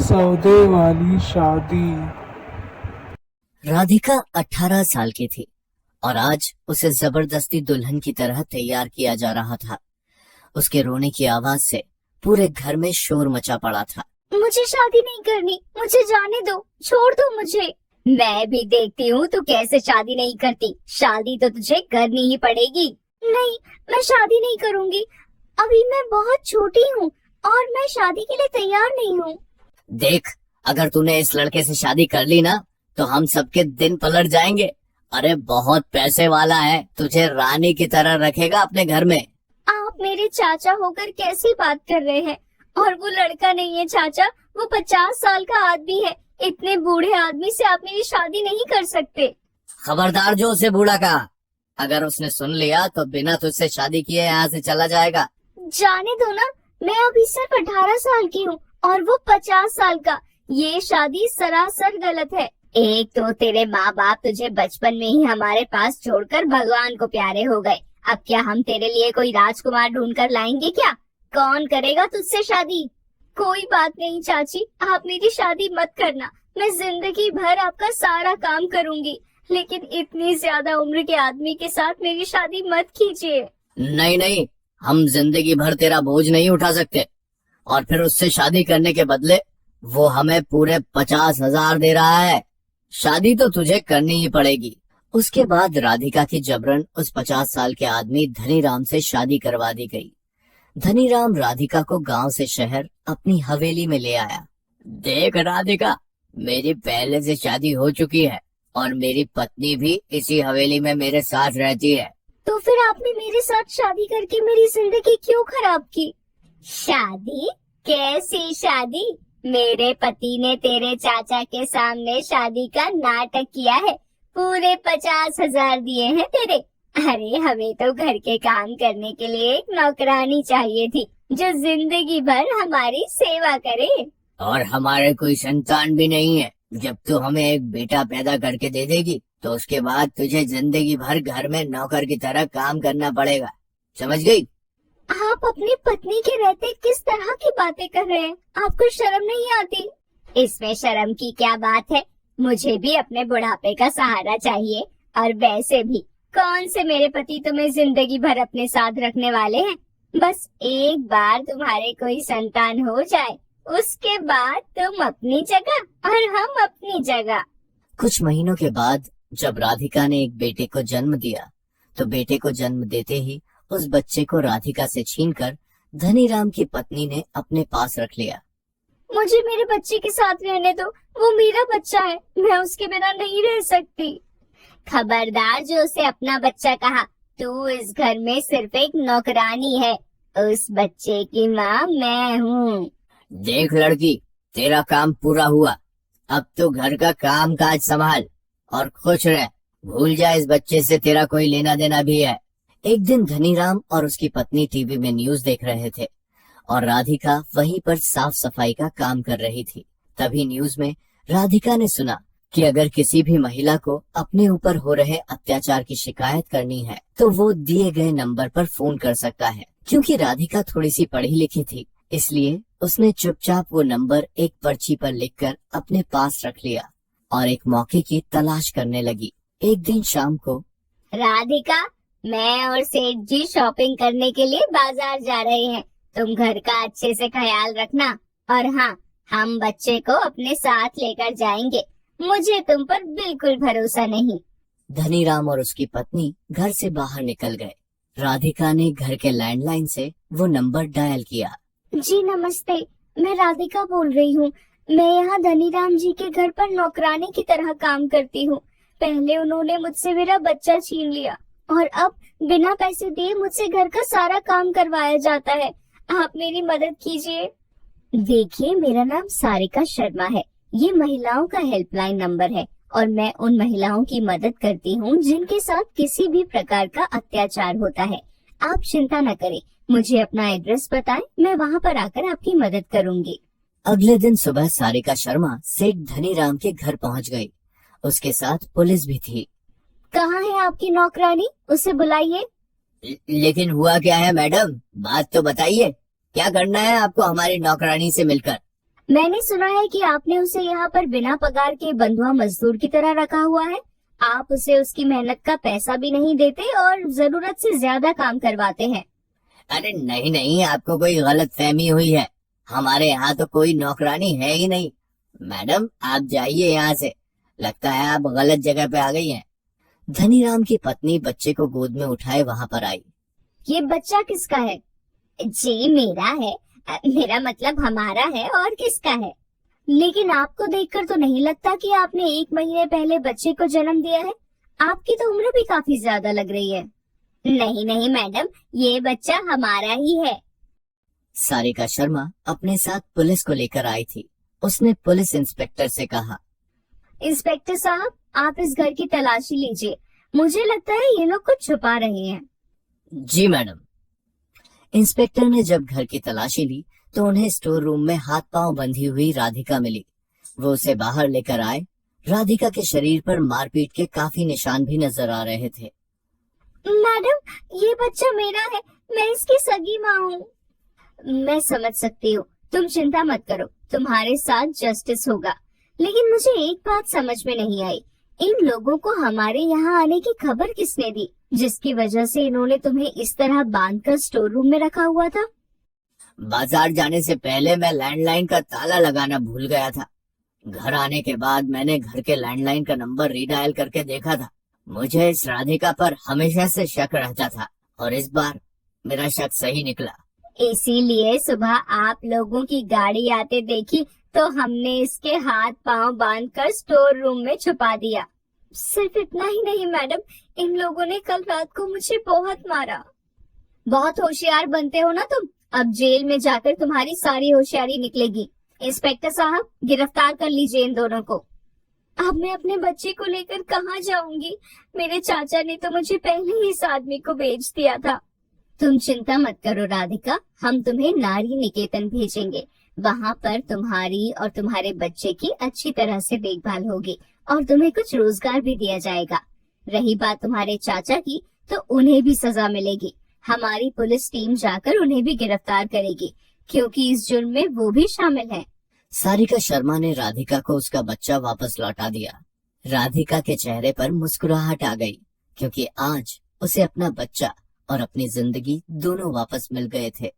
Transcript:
सौदे वाली शादी। राधिका 18 साल की थी और आज उसे जबरदस्ती दुल्हन की तरह तैयार किया जा रहा था। उसके रोने की आवाज से पूरे घर में शोर मचा पड़ा था। मुझे शादी नहीं करनी, मुझे जाने दो, छोड़ दो मुझे। मैं भी देखती हूँ तू कैसे शादी नहीं करती। शादी तो तुझे करनी ही पड़ेगी। नहीं, मैं शादी नहीं करूँगी। अभी मैं बहुत छोटी हूँ और मैं शादी के लिए तैयार नहीं हूँ। देख, अगर तूने इस लड़के से शादी कर ली ना तो हम सबके दिन पलट जाएंगे। अरे बहुत पैसे वाला है, तुझे रानी की तरह रखेगा अपने घर में। आप मेरे चाचा होकर कैसी बात कर रहे हैं? और वो लड़का नहीं है चाचा, वो 50 साल का आदमी है। इतने बूढ़े आदमी से आप मेरी शादी नहीं कर सकते। खबरदार जो उसे बूढ़ा कहा। अगर उसने सुन लिया तो बिना तुझसे शादी किए यहाँ से चला जाएगा। जाने दो ना, मैं अभी सिर्फ 18 साल की हूँ और वो 50 साल का। ये शादी सरासर गलत है। एक तो तेरे माँ बाप तुझे बचपन में ही हमारे पास छोड़कर भगवान को प्यारे हो गए। अब क्या हम तेरे लिए कोई राजकुमार ढूंढ कर लाएंगे क्या? कौन करेगा तुझसे शादी? कोई बात नहीं चाची, आप मेरी शादी मत करना। मैं जिंदगी भर आपका सारा काम करूंगी, लेकिन इतनी ज्यादा उम्र के आदमी के साथ मेरी शादी मत कीजिए। नहीं नहीं, हम जिंदगी भर तेरा बोझ नहीं उठा सकते। और फिर उससे शादी करने के बदले वो हमें पूरे 50,000 दे रहा है। शादी तो तुझे करनी ही पड़ेगी। उसके बाद राधिका की जबरन उस 50 साल के आदमी धनीराम से शादी करवा दी गई। धनीराम राधिका को गांव से शहर अपनी हवेली में ले आया। देख राधिका, मेरी पहले से शादी हो चुकी है और मेरी पत्नी भी इसी हवेली में मेरे साथ रहती है। तो फिर आपने मेरे साथ शादी करके मेरी जिंदगी क्यों खराब की? शादी? कैसी शादी? मेरे पति ने तेरे चाचा के सामने शादी का नाटक किया है। पूरे 50,000 दिए हैं तेरे। अरे हमें तो घर के काम करने के लिए एक नौकरानी चाहिए थी जो जिंदगी भर हमारी सेवा करे। और हमारे कोई संतान भी नहीं है। जब तू हमें एक बेटा पैदा करके दे देगी तो उसके बाद तुझे जिंदगी भर घर में नौकर की तरह काम करना पड़ेगा। समझ गई? आप अपनी पत्नी के रहते किस तरह की बातें कर रहे हैं? आपको शर्म नहीं आती? इसमें शर्म की क्या बात है? मुझे भी अपने बुढ़ापे का सहारा चाहिए। और वैसे भी कौन से मेरे पति तुम्हें जिंदगी भर अपने साथ रखने वाले हैं? बस एक बार तुम्हारे कोई संतान हो जाए, उसके बाद तुम अपनी जगह और हम अपनी जगह। कुछ महीनों के बाद जब राधिका ने एक बेटे को जन्म दिया तो बेटे को जन्म देते ही उस बच्चे को राधिका से छीनकर धनीराम की पत्नी ने अपने पास रख लिया। मुझे मेरे बच्चे के साथ रहने दो, वो मेरा बच्चा है, मैं उसके बिना नहीं रह सकती। खबरदार जो उसे अपना बच्चा कहा। तू इस घर में सिर्फ एक नौकरानी है। उस बच्चे की माँ मैं हूँ। देख लड़की, तेरा काम पूरा हुआ। अब तो घर का काम काज संभाल और खुश रह। भूल जा इस बच्चे से तेरा कोई लेना देना भी है। एक दिन धनीराम और उसकी पत्नी टीवी में न्यूज देख रहे थे और राधिका वहीं पर साफ सफाई का काम कर रही थी। तभी न्यूज में राधिका ने सुना कि अगर किसी भी महिला को अपने ऊपर हो रहे अत्याचार की शिकायत करनी है तो वो दिए गए नंबर पर फोन कर सकता है। क्योंकि राधिका थोड़ी सी पढ़ी लिखी थी, इसलिए उसने चुपचाप वो नंबर एक पर्ची पर लिखकर अपने पास रख लिया और एक मौके की तलाश करने लगी। एक दिन शाम को, राधिका, मैं और सेठ जी शॉपिंग करने के लिए बाजार जा रहे हैं। तुम घर का अच्छे से ख्याल रखना। और हाँ, हम बच्चे को अपने साथ लेकर जाएंगे। मुझे तुम पर बिल्कुल भरोसा नहीं। धनीराम और उसकी पत्नी घर से बाहर निकल गए। राधिका ने घर के लैंडलाइन से वो नंबर डायल किया। जी नमस्ते, मैं राधिका बोल रही हूँ। मैं यहाँ धनीराम जी के घर पर नौकरानी की तरह काम करती हूँ। पहले उन्होंने मुझसे मेरा बच्चा छीन लिया और अब बिना पैसे दिए मुझसे घर का सारा काम करवाया जाता है। आप मेरी मदद कीजिए। देखिए, मेरा नाम सारिका शर्मा है। ये महिलाओं का हेल्पलाइन नंबर है और मैं उन महिलाओं की मदद करती हूँ जिनके साथ किसी भी प्रकार का अत्याचार होता है। आप चिंता न करें, मुझे अपना एड्रेस बताएं, मैं वहाँ पर आकर आपकी मदद करूँगी। अगले दिन सुबह सारिका शर्मा सेठ धनीराम के घर पहुँच गई। उसके साथ पुलिस भी थी। कहाँ है आपकी नौकरानी? उसे बुलाइए। लेकिन हुआ क्या है मैडम, बात तो बताइए। क्या करना है आपको हमारी नौकरानी से मिलकर? मैंने सुना है कि आपने उसे यहाँ पर बिना पगार के बंधुआ मजदूर की तरह रखा हुआ है। आप उसे उसकी मेहनत का पैसा भी नहीं देते और जरूरत से ज्यादा काम करवाते हैं। अरे नहीं नहीं, आपको कोई गलत फहमी हुई है। हमारे यहाँ तो कोई नौकरानी है ही नहीं। मैडम आप जाइए यहाँ से, लगता है आप गलत जगह पे आ गई हैं। धनीराम की पत्नी बच्चे को गोद में उठाए वहां पर आई। ये बच्चा किसका है? जी मेरा है। मेरा मतलब हमारा है, और किसका है? लेकिन आपको देखकर तो नहीं लगता कि आपने 1 महीने पहले बच्चे को जन्म दिया है। आपकी तो उम्र भी काफी ज्यादा लग रही है। नहीं नहीं मैडम, ये बच्चा हमारा ही है। सारिका शर्मा अपने साथ पुलिस को लेकर आई थी। उसने पुलिस इंस्पेक्टर से कहा, इंस्पेक्टर साहब, आप इस घर की तलाशी लीजिए। मुझे लगता है ये लोग कुछ छुपा रहे हैं। जी मैडम। इंस्पेक्टर ने जब घर की तलाशी ली तो उन्हें स्टोर रूम में हाथ पांव बंधी हुई राधिका मिली। वो उसे बाहर लेकर आए। राधिका के शरीर पर मारपीट के काफी निशान भी नजर आ रहे थे। मैडम, ये बच्चा मेरा है। मैं इसकी सगी माँ हूँ। मैं समझ सकती हूँ, तुम चिंता मत करो, तुम्हारे साथ जस्टिस होगा। लेकिन मुझे एक बात समझ में नहीं आई, इन लोगों को हमारे यहाँ आने की खबर किसने दी, जिसकी वजह से इन्होंने तुम्हें इस तरह बांधकर स्टोर रूम में रखा हुआ था? बाजार जाने से पहले मैं लैंडलाइन का ताला लगाना भूल गया था। घर आने के बाद मैंने घर के लैंडलाइन का नंबर रीडायल करके देखा था। मुझे इस राधिका पर हमेशा से शक रहता था और इस बार मेरा शक सही निकला। इसीलिए सुबह आप लोगों की गाड़ी आते देखी तो हमने इसके हाथ पांव बांधकर स्टोर रूम में छुपा दिया। सिर्फ इतना ही नहीं मैडम, इन लोगों ने कल रात को मुझे बहुत मारा। बहुत होशियार बनते हो ना तुम, अब जेल में जाकर तुम्हारी सारी होशियारी निकलेगी। इंस्पेक्टर साहब, गिरफ्तार कर लीजिए इन दोनों को। अब मैं अपने बच्चे को लेकर कहाँ जाऊंगी? मेरे चाचा ने तो मुझे पहले ही इस आदमी को बेच दिया था। तुम चिंता मत करो राधिका, हम तुम्हें नारी निकेतन भेजेंगे। वहाँ पर तुम्हारी और तुम्हारे बच्चे की अच्छी तरह से देखभाल होगी और तुम्हें कुछ रोजगार भी दिया जाएगा। रही बात तुम्हारे चाचा की, तो उन्हें भी सजा मिलेगी। हमारी पुलिस टीम जाकर उन्हें भी गिरफ्तार करेगी, क्योंकि इस जुर्म में वो भी शामिल है। सारिका शर्मा ने राधिका को उसका बच्चा वापस लौटा दिया। राधिका के चेहरे पर मुस्कुराहट आ गई, क्योंकि आज उसे अपना बच्चा और अपनी जिंदगी दोनों वापस मिल गए थे।